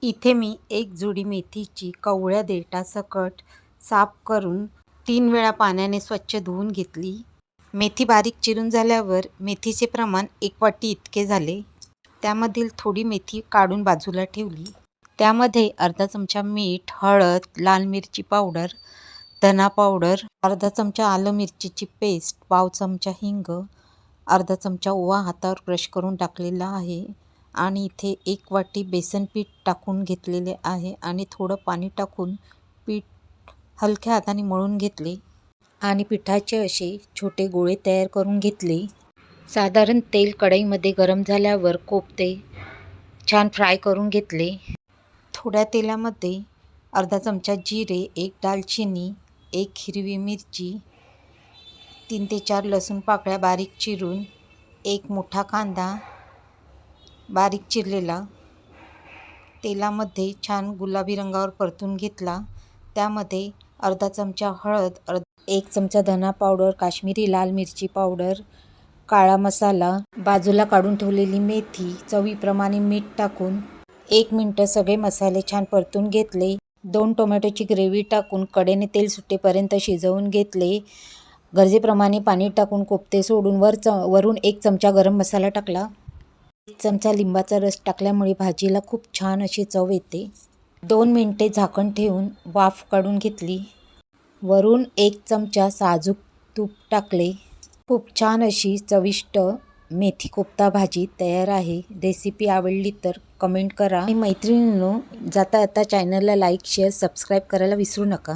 इथे मी एक जुडी मेथीची कवळ्या देठासकट साफ करून 3 वेळा पाण्याने स्वच्छ धुवून घेतली. मेथी बारीक चिरून झाल्यावर मेथीचे प्रमाण 1 वाटी इतके झाले. त्यामधील थोडी मेथी काढून बाजूला ठेवली. त्यामध्ये अर्धा चमचा मीठ, हळद, लाल मिरची पावडर, धना पावडर, अर्धा चमचा आलं मिरचीची पेस्ट, पाव चमचा हिंग, अर्धा चमचा ओवा हातावर क्रश करून टाकलेला आहे आणि इथे 1 वाटी बेसन पीठ टाकून घेतलेले आहे आणि थोडं पाणी टाकून पीठ हलक्या हाताने मळून घेतले आणि पिठाचे असे छोटे गोळे तयार करून घेतले. साधारण तेल कढईमध्ये गरम झाल्यावर कोफ्ते छान फ्राय करून घेतले. थोड्या तेलामध्ये अर्धा चमचा जिरे, 1 दालचिनी, 1 हिरवी मिरची, 3 ते 4 लसूण पाकळ्या बारीक चिरून, 1 मोठा कांदा बारीक चिरलेला तेलामध्ये छान गुलाबी रंगावर परतून घेतला. त्यामध्ये अर्धा चमचा हळद, 1 चमचा धना पावडर, काश्मीरी लाल मिरची पावडर, काळा मसाला, बाजूला काढून ठेवलेली मेथी, चवीप्रमाणे मीठ टाकून 1 मिनिट सगळे मसाले छान परतून घेतले. 2 टोमॅटोची ग्रेव्ही टाकून कडेने तेल सुटेपर्यंत शिजवून घेतले. गरजेप्रमाणे पाणी टाकून कोफ्ते सोडून वरून 1 चमचा गरम मसाला टाकला. 1 चमचा लिंबाचा रस टाकल्यामुळे भाजीला खूप छान अशी चव येते. 2 मिनिटे झाकण ठेवून वाफ काढून घेतली. वरून 1 चमचा साजूक तूप टाकले. खूप छान अशी चविष्ट मेथी कोफ्ता भाजी तयार आहे. रेसिपी आवडली तर कमेंट करा आणि मैत्रिणींनो, जाता चॅनलला लाईक, शेअर, सबस्क्राईब करायला विसरू नका.